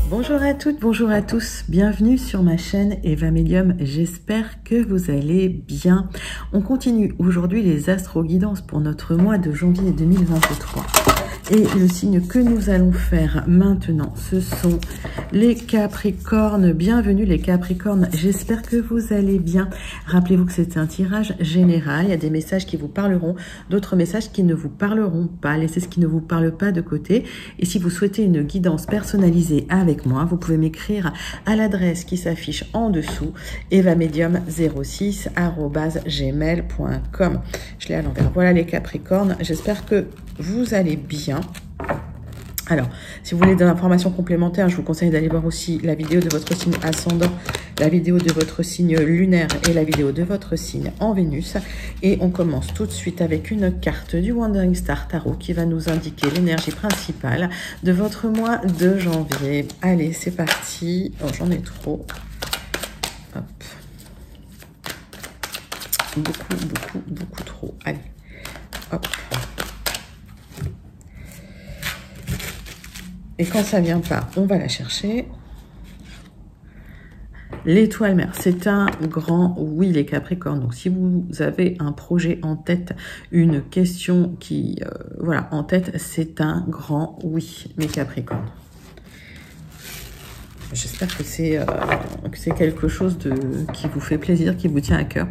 Bonjour à toutes, bonjour à tous, bienvenue sur ma chaîne Eva Medium, j'espère que vous allez bien. On continue aujourd'hui les astro-guidances pour notre mois de janvier 2023. Et le signe que nous allons faire maintenant, ce sont les Capricornes. Bienvenue les Capricornes, j'espère que vous allez bien. Rappelez-vous que c'est un tirage général, il y a des messages qui vous parleront, d'autres messages qui ne vous parleront pas. Laissez ce qui ne vous parle pas de côté. Et si vous souhaitez une guidance personnalisée avec moi, vous pouvez m'écrire à l'adresse qui s'affiche en dessous, evamedium06@gmail.com. Je l'ai à l'envers. Voilà les Capricornes, j'espère que vous allez bien. Alors, si vous voulez des informations complémentaires, je vous conseille d'aller voir aussi la vidéo de votre signe ascendant, la vidéo de votre signe lunaire et la vidéo de votre signe en Vénus. Et on commence tout de suite avec une carte du Wandering Star Tarot qui va nous indiquer l'énergie principale de votre mois de janvier. Allez, c'est parti. Oh, j'en ai trop. Hop. Beaucoup trop. Allez, hop. Et quand ça vient pas, on va la chercher. L'étoile mère, c'est un grand oui les Capricornes. Donc si vous avez un projet en tête, une question qui voilà en tête, c'est un grand oui mes Capricornes. J'espère que c'est quelque chose qui vous fait plaisir, qui vous tient à cœur.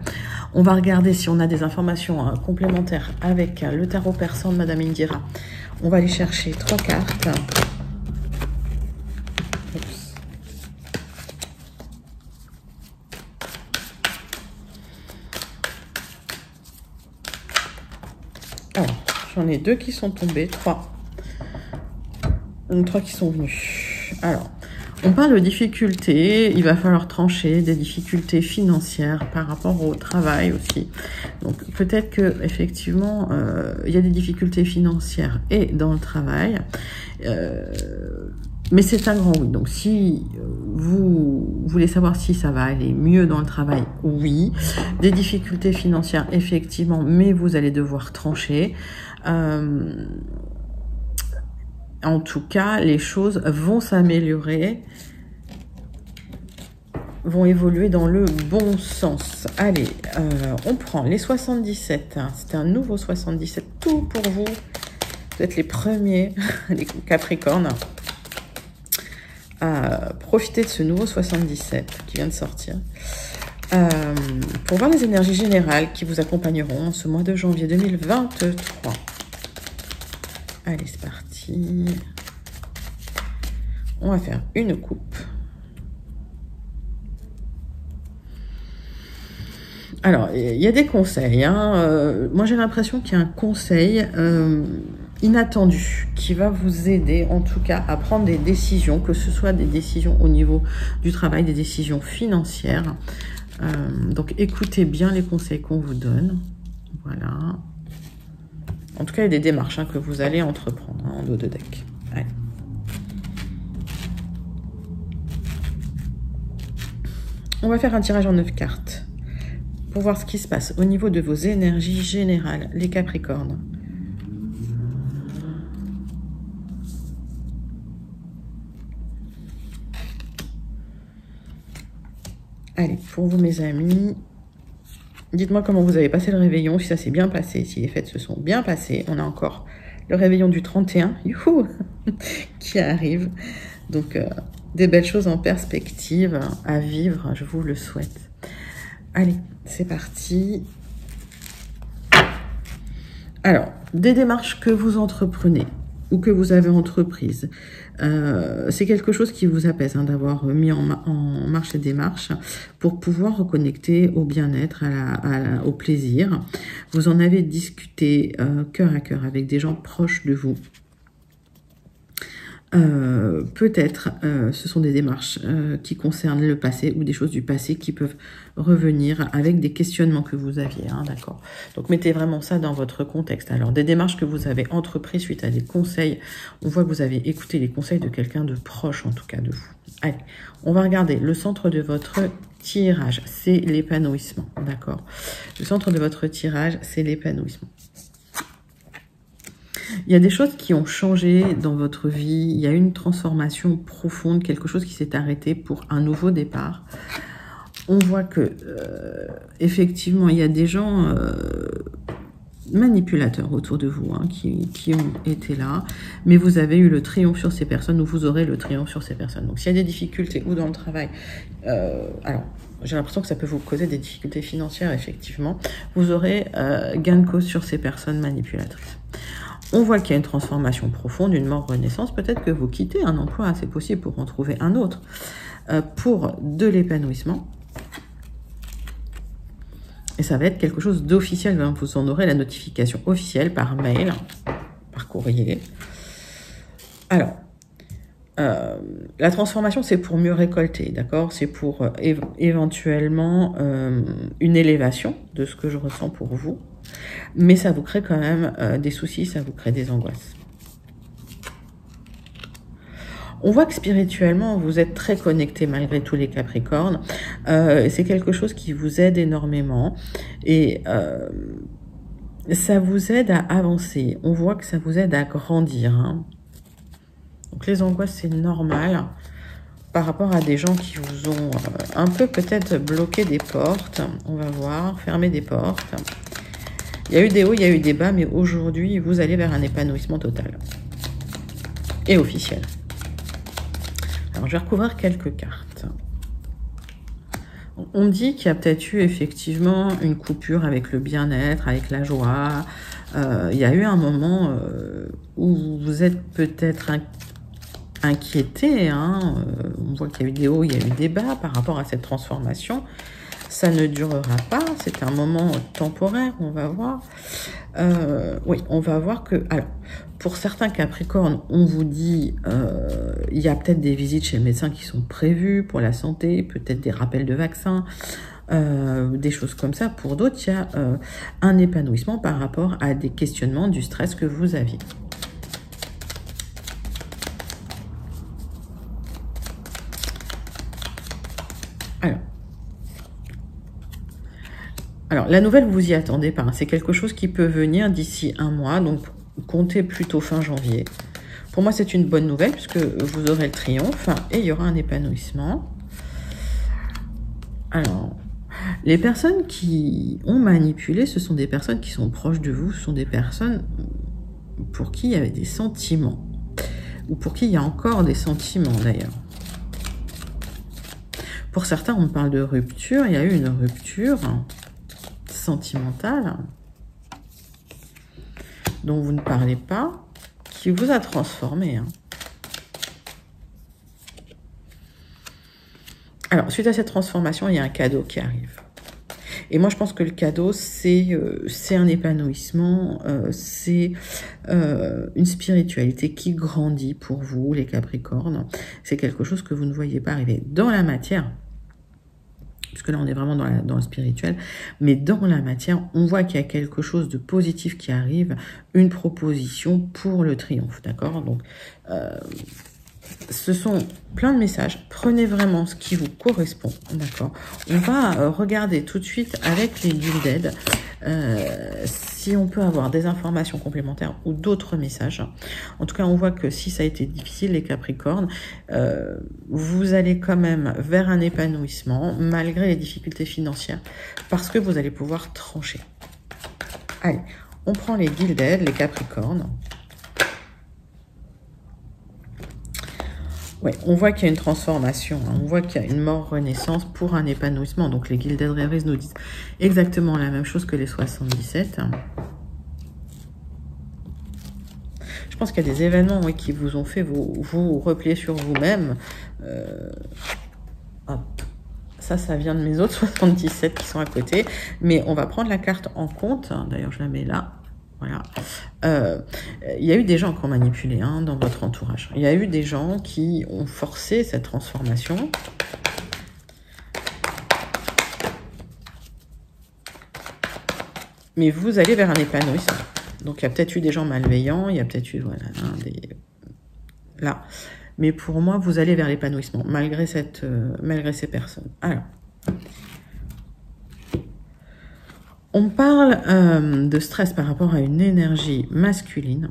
On va regarder si on a des informations complémentaires avec le tarot persan de Madame Indira. On va aller chercher 3 cartes. Alors, j'en ai 2 qui sont tombés, 3. 3 qui sont venus. Alors, on parle de difficultés, il va falloir trancher, des difficultés financières par rapport au travail aussi. Donc, peut-être que effectivement, il y a des difficultés financières et dans le travail. Mais c'est un grand oui. Donc, si vous voulez savoir si ça va aller mieux dans le travail, oui. Des difficultés financières, effectivement, mais vous allez devoir trancher. En tout cas, les choses vont s'améliorer, vont évoluer dans le bon sens. Allez, on prend les 77. Hein. C'est un nouveau 77, tout pour vous. Vous êtes les premiers, les Capricornes. Profitez de ce nouveau 77 qui vient de sortir pour voir les énergies générales qui vous accompagneront en ce mois de janvier 2023. Allez, c'est parti. On va faire une coupe. Alors, il y a des conseils. Hein. Moi, j'ai l'impression qu'il y a un conseil inattendu qui va vous aider en tout cas à prendre des décisions, que ce soit des décisions au niveau du travail, des décisions financières. Donc écoutez bien les conseils qu'on vous donne. Voilà. En tout cas, il y a des démarches que vous allez entreprendre en dos de deck. Allez. On va faire un tirage en 9 cartes pour voir ce qui se passe au niveau de vos énergies générales, les Capricornes. Allez, pour vous mes amis, dites-moi comment vous avez passé le réveillon, si ça s'est bien passé, si les fêtes se sont bien passées. On a encore le réveillon du 31, youhou, qui arrive. Donc, des belles choses en perspective à vivre, je vous le souhaite. Allez, c'est parti. Alors, des démarches que vous entreprenez ou que vous avez entreprises, c'est quelque chose qui vous apaise d'avoir mis en marche ces démarches pour pouvoir reconnecter au bien-être, au plaisir. Vous en avez discuté cœur à cœur avec des gens proches de vous. Peut-être ce sont des démarches qui concernent le passé ou des choses du passé qui peuvent revenir avec des questionnements que vous aviez, d'accord. Donc mettez vraiment ça dans votre contexte. Alors des démarches que vous avez entreprises suite à des conseils, on voit que vous avez écouté les conseils de quelqu'un de proche en tout cas de vous. Allez, on va regarder le centre de votre tirage, c'est l'épanouissement, d'accord. Le centre de votre tirage, c'est l'épanouissement. Il y a des choses qui ont changé dans votre vie. Il y a une transformation profonde, quelque chose qui s'est arrêté pour un nouveau départ. On voit que, effectivement, il y a des gens manipulateurs autour de vous hein, qui ont été là, mais vous avez eu le triomphe sur ces personnes ou vous aurez le triomphe sur ces personnes. Donc, s'il y a des difficultés ou dans le travail, alors, j'ai l'impression que ça peut vous causer des difficultés financières, effectivement, vous aurez gain de cause sur ces personnes manipulatrices. On voit qu'il y a une transformation profonde, une mort-renaissance. Peut-être que vous quittez un emploi, c'est possible, pour en trouver un autre, pour de l'épanouissement. Et ça va être quelque chose d'officiel. Vous en aurez la notification officielle par mail, par courrier. Alors, la transformation, c'est pour mieux récolter, d'accord? C'est pour éventuellement une élévation de ce que je ressens pour vous. Mais ça vous crée quand même des soucis, ça vous crée des angoisses. On voit que spirituellement, vous êtes très connectés malgré tous les Capricornes. C'est quelque chose qui vous aide énormément. Et ça vous aide à avancer. On voit que ça vous aide à grandir. Hein. Donc les angoisses, c'est normal. Par rapport à des gens qui vous ont un peu peut-être bloqué des portes. On va voir, fermé des portes. Il y a eu des hauts, il y a eu des bas. Mais aujourd'hui, vous allez vers un épanouissement total. Et officiel. Alors, je vais recouvrir quelques cartes. On dit qu'il y a peut-être eu effectivement une coupure avec le bien-être, avec la joie. Il y a eu un moment où vous êtes peut-être inquiété. Hein. On voit qu'il y a eu des hauts, il y a eu des bas par rapport à cette transformation. Ça ne durera pas, c'est un moment temporaire, on va voir. Oui, on va voir que... Alors, pour certains Capricornes, on vous dit il y a peut-être des visites chez le médecin qui sont prévues pour la santé, peut-être des rappels de vaccins, des choses comme ça. Pour d'autres, il y a un épanouissement par rapport à des questionnements du stress que vous aviez. Alors, la nouvelle, vous y attendez pas. Hein. C'est quelque chose qui peut venir d'ici un mois, donc comptez plutôt fin janvier. Pour moi, c'est une bonne nouvelle puisque vous aurez le triomphe et il y aura un épanouissement. Alors, les personnes qui ont manipulé, ce sont des personnes qui sont proches de vous, ce sont des personnes pour qui il y avait des sentiments, ou pour qui il y a encore des sentiments d'ailleurs. Pour certains, on parle de rupture, il y a eu une rupture sentimentale dont vous ne parlez pas, qui vous a transformé. Hein. Alors, suite à cette transformation, il y a un cadeau qui arrive. Et moi, je pense que le cadeau, c'est un épanouissement, c'est une spiritualité qui grandit pour vous, les Capricornes. C'est quelque chose que vous ne voyez pas arriver dans la matière, puisque là, on est vraiment dans le spirituel. Mais dans la matière, on voit qu'il y a quelque chose de positif qui arrive, une proposition pour le triomphe, d'accord? Donc, ce sont plein de messages. Prenez vraiment ce qui vous correspond, d'accord? On va regarder tout de suite avec les Gilded si on peut avoir des informations complémentaires ou d'autres messages. En tout cas, on voit que si ça a été difficile, les Capricornes, vous allez quand même vers un épanouissement malgré les difficultés financières parce que vous allez pouvoir trancher. Allez, on prend les Gilded, les Capricornes. Ouais, on voit qu'il y a une transformation, hein. On voit qu'il y a une mort-renaissance pour un épanouissement. Donc les Gilded Rêveries nous disent exactement la même chose que les 77. Je pense qu'il y a des événements oui, qui vous ont fait vous replier sur vous-même. Ça vient de mes autres 77 qui sont à côté. Mais on va prendre la carte en compte. D'ailleurs, je la mets là. Voilà. Il y a eu des gens qui ont manipulé hein, dans votre entourage. Il y a eu des gens qui ont forcé cette transformation. Mais vous allez vers un épanouissement. Donc, il y a peut-être eu des gens malveillants, il y a peut-être eu, voilà, hein, là. Mais pour moi, vous allez vers l'épanouissement, malgré ces personnes. Alors, on parle de stress par rapport à une énergie masculine.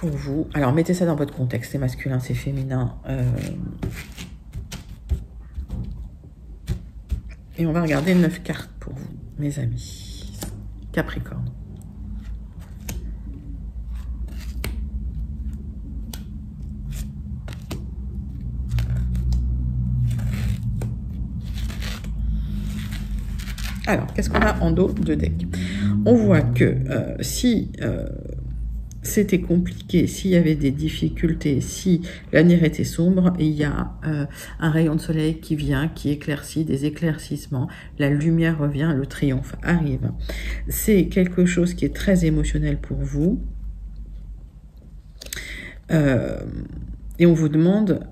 pour vous. Alors, mettez ça dans votre contexte. C'est masculin, c'est féminin. Et on va regarder 9 cartes pour vous, mes amis. Capricorne. Alors, qu'est-ce qu'on a en dos de deck? On voit que si c'était compliqué, s'il y avait des difficultés, si l'avenir était sombre, il y a un rayon de soleil qui vient, qui éclaircit, des éclaircissements, la lumière revient, le triomphe arrive. C'est quelque chose qui est très émotionnel pour vous. Et on vous demande,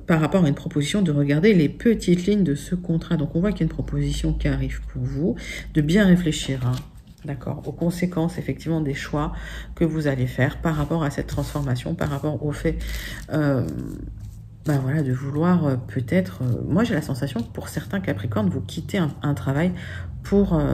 par rapport à une proposition, de regarder les petites lignes de ce contrat. Donc, on voit qu'il y a une proposition qui arrive pour vous, de bien réfléchir, hein, d'accord, aux conséquences, effectivement, des choix que vous allez faire par rapport à cette transformation, par rapport au fait, ben voilà, de vouloir peut-être... moi, j'ai la sensation que pour certains Capricornes, vous quittez un travail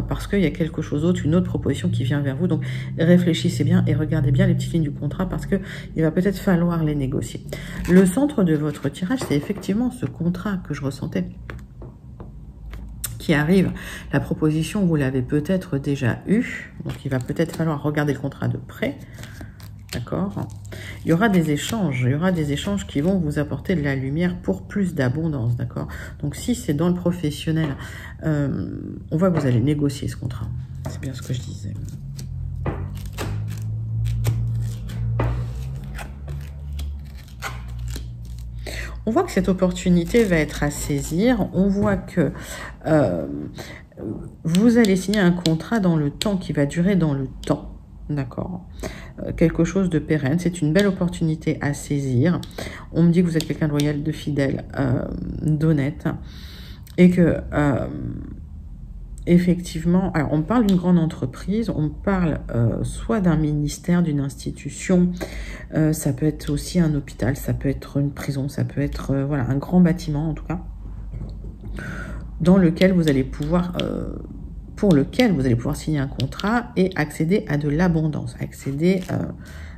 parce qu'il y a quelque chose d'autre, une autre proposition qui vient vers vous. Donc, réfléchissez bien et regardez bien les petites lignes du contrat parce que il va peut-être falloir les négocier. Le centre de votre tirage, c'est effectivement ce contrat que je ressentais qui arrive. La proposition, vous l'avez peut-être déjà eue. Donc, il va peut-être falloir regarder le contrat de près. D'accord? Il y aura des échanges. Il y aura des échanges qui vont vous apporter de la lumière pour plus d'abondance. D'accord? Donc, si c'est dans le professionnel, on voit que vous allez négocier ce contrat. C'est bien ce que je disais. On voit que cette opportunité va être à saisir. On voit que vous allez signer un contrat dans le temps, qui va durer dans le temps. D'accord, quelque chose de pérenne. C'est une belle opportunité à saisir. On me dit que vous êtes quelqu'un de loyal, de fidèle, d'honnête. Et que, effectivement, alors on parle d'une grande entreprise, on parle soit d'un ministère, d'une institution, ça peut être aussi un hôpital, ça peut être une prison, ça peut être voilà, un grand bâtiment en tout cas, dans lequel vous allez pouvoir... pour lequel vous allez pouvoir signer un contrat et accéder à de l'abondance, accéder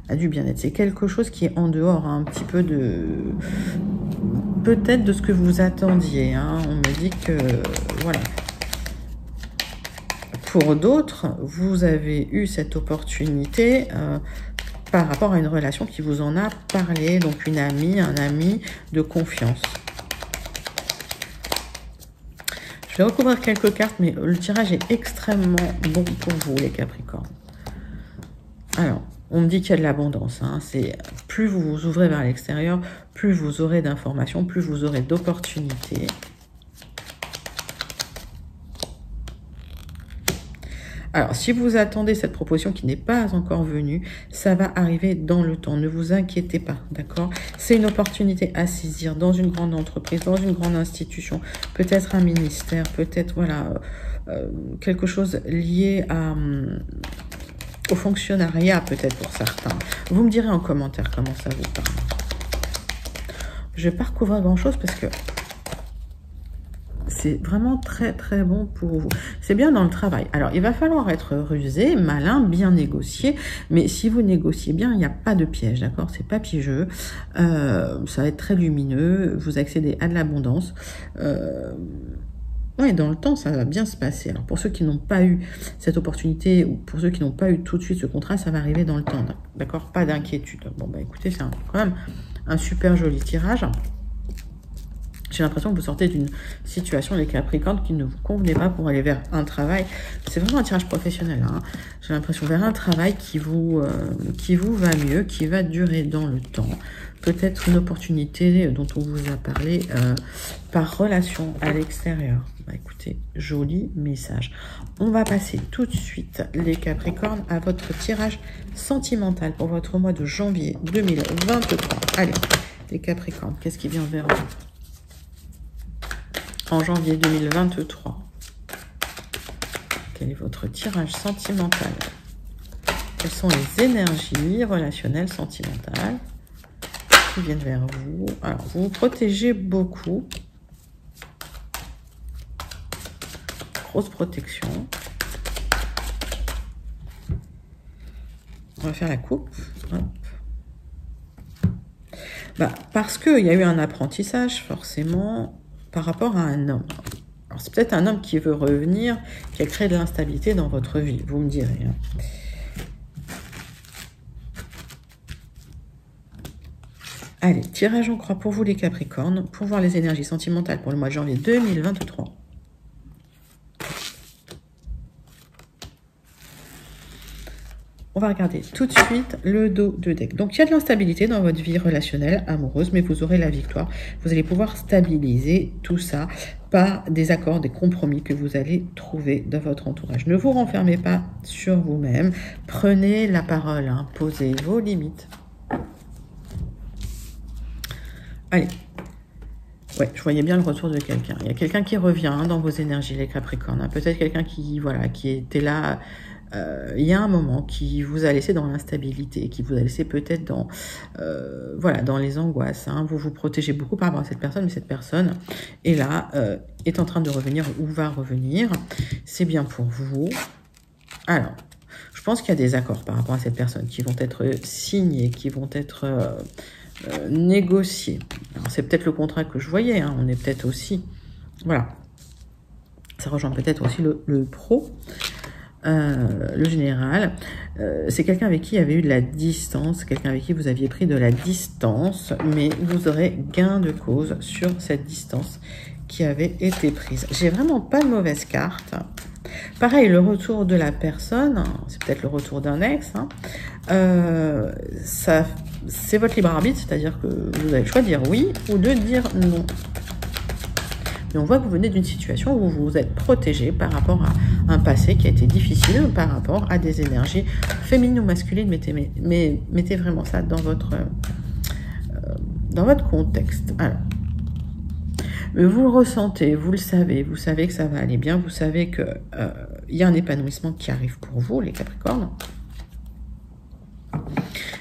à du bien-être. C'est quelque chose qui est en dehors un petit peu de... peut-être de ce que vous attendiez. Hein. On me dit que... voilà. Pour d'autres, vous avez eu cette opportunité par rapport à une relation qui vous en a parlé. Donc une amie, un ami de confiance. Je vais recouvrir quelques cartes, mais le tirage est extrêmement bon pour vous, les Capricornes. Alors, on me dit qu'il y a de l'abondance. Hein. C'est plus vous vous ouvrez vers l'extérieur, plus vous aurez d'informations, plus vous aurez d'opportunités. Alors, si vous attendez cette proposition qui n'est pas encore venue, ça va arriver dans le temps. Ne vous inquiétez pas, d'accord? C'est une opportunité à saisir dans une grande entreprise, dans une grande institution, peut-être un ministère, peut-être, voilà, quelque chose lié au fonctionnariat, peut-être pour certains. Vous me direz en commentaire comment ça vous parle. Je ne vais pas recouvrir grand-chose parce que c'est vraiment très très bon pour vous. C'est bien dans le travail. Alors, il va falloir être rusé, malin, bien négocié. Mais si vous négociez bien, il n'y a pas de piège, d'accord? C'est pas piégeux. Ça va être très lumineux. Vous accédez à de l'abondance. Ouais, dans le temps, ça va bien se passer. Alors, pour ceux qui n'ont pas eu cette opportunité, ou pour ceux qui n'ont pas eu tout de suite ce contrat, ça va arriver dans le temps, d'accord? Pas d'inquiétude. Bon, bah écoutez, c'est quand même un super joli tirage. J'ai l'impression que vous sortez d'une situation, les Capricornes, qui ne vous convenait pas pour aller vers un travail. C'est vraiment un tirage professionnel. Hein. J'ai l'impression vers un travail qui vous va mieux, qui va durer dans le temps. Peut-être une opportunité dont on vous a parlé par relation à l'extérieur. Bah, écoutez, joli message. On va passer tout de suite, les Capricornes, à votre tirage sentimental pour votre mois de janvier 2023. Allez, les Capricornes, qu'est-ce qui vient vers vous en janvier 2023? Quel est votre tirage sentimental? Quelles sont les énergies relationnelles sentimentales qui viennent vers vous? Alors, vous vous protégez beaucoup. Grosse protection. On va faire la coupe. Hop. Parce qu'il y a eu un apprentissage, forcément, par rapport à un homme. Alors, c'est peut-être un homme qui veut revenir, qui a créé de l'instabilité dans votre vie, vous me direz. Hein. Allez, tirage en croix pour vous les Capricornes, pour voir les énergies sentimentales pour le mois de janvier 2023. On va regarder tout de suite le dos de deck. Donc, il y a de l'instabilité dans votre vie relationnelle, amoureuse, mais vous aurez la victoire. Vous allez pouvoir stabiliser tout ça par des accords, des compromis que vous allez trouver dans votre entourage. Ne vous renfermez pas sur vous-même. Prenez la parole, hein, posez vos limites. Allez. Ouais, je voyais bien le retour de quelqu'un. Il y a quelqu'un qui revient hein, dans vos énergies, les Capricornes. Hein. Peut-être quelqu'un qui, voilà, qui était là... il y a un moment qui vous a laissé dans l'instabilité, qui vous a laissé peut-être dans, voilà, dans les angoisses. Hein. Vous vous protégez beaucoup par rapport à cette personne, mais cette personne est là, est en train de revenir ou va revenir. C'est bien pour vous. Alors, je pense qu'il y a des accords par rapport à cette personne qui vont être signés, qui vont être négociés. C'est peut-être le contrat que je voyais. Hein. On est peut-être aussi... Voilà. Ça rejoint peut-être aussi le pro. Le général, c'est quelqu'un avec qui il y avait eu de la distance, quelqu'un avec qui vous aviez pris de la distance, mais vous aurez gain de cause sur cette distance qui avait été prise. J'ai vraiment pas de mauvaise carte. Pareil, le retour de la personne, c'est peut-être le retour d'un ex, hein, c'est votre libre arbitre, c'est-à-dire que vous avez le choix de dire oui ou de dire non. Mais on voit que vous venez d'une situation où vous vous êtes protégé par rapport à un passé qui a été difficile, par rapport à des énergies féminines ou masculines. Mettez vraiment ça dans votre contexte. Alors, vous le ressentez, vous savez que ça va aller bien, vous savez que y a un épanouissement qui arrive pour vous, les Capricornes.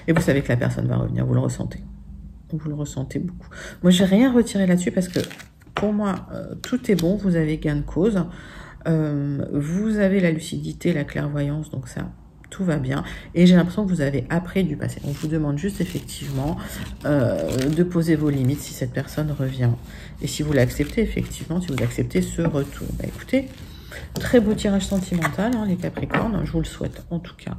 Et vous savez que la personne va revenir, vous le ressentez. Vous le ressentez beaucoup. Moi, j'ai rien retiré là-dessus parce que pour moi, tout est bon, vous avez gain de cause, vous avez la lucidité, la clairvoyance, donc ça, tout va bien. Et j'ai l'impression que vous avez appris du passé. On vous demande juste effectivement de poser vos limites si cette personne revient. Et si vous l'acceptez, effectivement, si vous acceptez ce retour. Bah, écoutez, très beau tirage sentimental, hein, les Capricornes, je vous le souhaite en tout cas.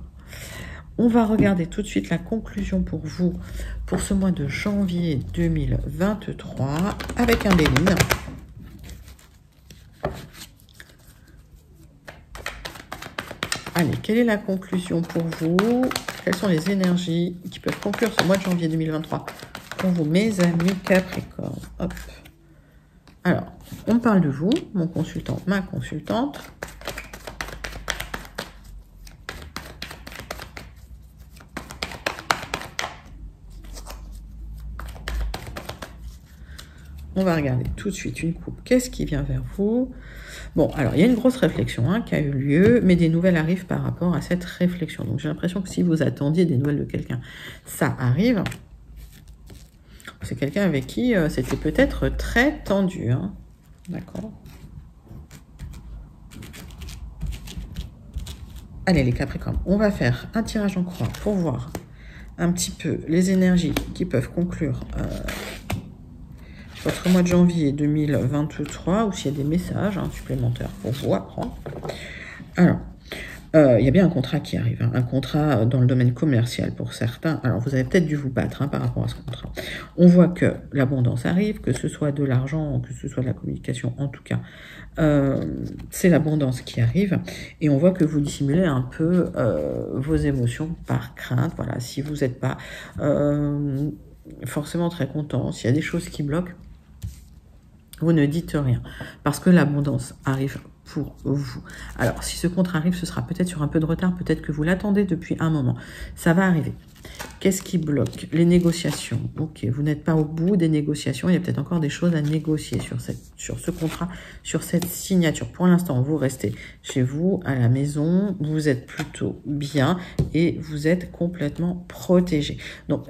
On va regarder tout de suite la conclusion pour vous, pour ce mois de janvier 2023, avec un Béline. Allez, quelle est la conclusion pour vous? Quelles sont les énergies qui peuvent conclure ce mois de janvier 2023 pour vous, mes amis Capricorne? Hop. Alors, on parle de vous, mon consultant, ma consultante. On va regarder tout de suite une coupe. Qu'est-ce qui vient vers vous? Bon, alors, il y a une grosse réflexion hein, qui a eu lieu, mais des nouvelles arrivent par rapport à cette réflexion. Donc, j'ai l'impression que si vous attendiez des nouvelles de quelqu'un, ça arrive. C'est quelqu'un avec qui c'était peut-être très tendu. Hein. D'accord. Allez, les Capricornes, on va faire un tirage en croix pour voir un petit peu les énergies qui peuvent conclure... votre mois de janvier 2023, ou s'il y a des messages hein, supplémentaires pour vous à prendre. Alors, il y a bien un contrat qui arrive, hein, un contrat dans le domaine commercial pour certains. Alors, vous avez peut-être dû vous battre hein, par rapport à ce contrat. On voit que l'abondance arrive, que ce soit de l'argent, que ce soit de la communication, en tout cas, c'est l'abondance qui arrive. Et on voit que vous dissimulez un peu vos émotions par crainte. Voilà, si vous n'êtes pas forcément très content, s'il y a des choses qui bloquent, vous ne dites rien, parce que l'abondance arrive pour vous. Alors, si ce contrat arrive, ce sera peut-être sur un peu de retard, peut-être que vous l'attendez depuis un moment. Ça va arriver. Qu'est-ce qui bloque? Les négociations. Ok, vous n'êtes pas au bout des négociations, il y a peut-être encore des choses à négocier sur ce contrat, sur cette signature. Pour l'instant, vous restez chez vous, à la maison, vous êtes plutôt bien et vous êtes complètement protégé. Donc,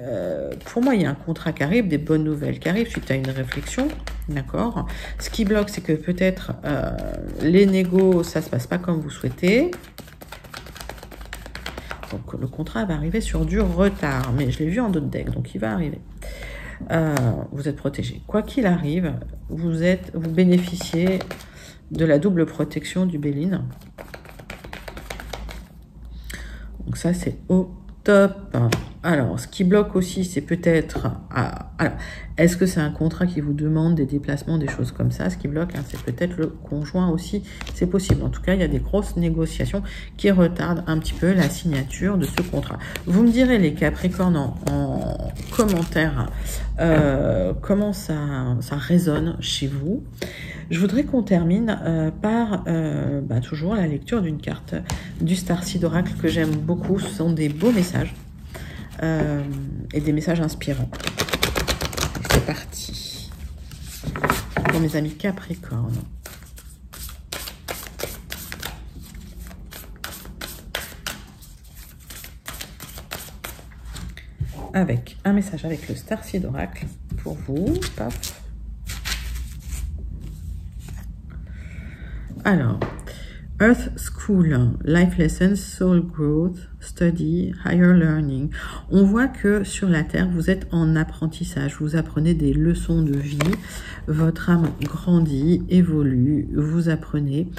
pour moi, il y a un contrat qui arrive, des bonnes nouvelles qui arrivent suite à une réflexion, d'accord? Ce qui bloque, c'est que peut-être les négos, ça se passe pas comme vous souhaitez. Donc, le contrat va arriver sur du retard. Mais je l'ai vu en d'autres decks, donc il va arriver. vous êtes protégé. Quoi qu'il arrive, vous bénéficiez de la double protection du Béline. Donc ça, c'est au top. Alors, ce qui bloque aussi, c'est peut-être... alors, est-ce que c'est un contrat qui vous demande des déplacements, des choses comme ça? Ce qui bloque, hein, c'est peut-être le conjoint aussi. C'est possible. En tout cas, il y a des grosses négociations qui retardent un petit peu la signature de ce contrat. Vous me direz, les Capricornes, en commentaire, comment ça résonne chez vous. Je voudrais qu'on termine par toujours la lecture d'une carte du Starseed Oracle que j'aime beaucoup. Ce sont des beaux messages et des messages inspirants. C'est parti pour mes amis Capricornes. Avec un message avec le Starseed Oracle pour vous. Paf. Alors, Earth School, Life Lessons, Soul Growth, Study, Higher Learning. On voit que sur la Terre, vous êtes en apprentissage. Vous apprenez des leçons de vie. Votre âme grandit, évolue. Vous apprenez.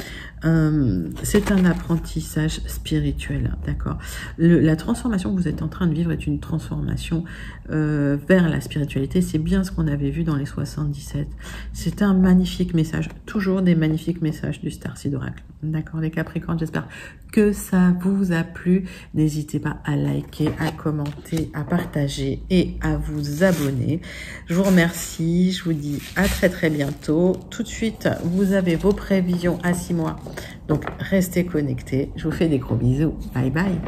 C'est un apprentissage spirituel, d'accord. La transformation que vous êtes en train de vivre est une transformation vers la spiritualité. C'est bien ce qu'on avait vu dans les 77. C'est un magnifique message. Toujours des magnifiques messages du Starseed Oracle. D'accord, les Capricornes, j'espère que ça vous a plu. N'hésitez pas à liker, à commenter, à partager et à vous abonner. Je vous remercie. Je vous dis à très bientôt. Tout de suite, vous avez vos prévisions à 6 mois. Donc, restez connectés. Je vous fais des gros bisous. Bye bye.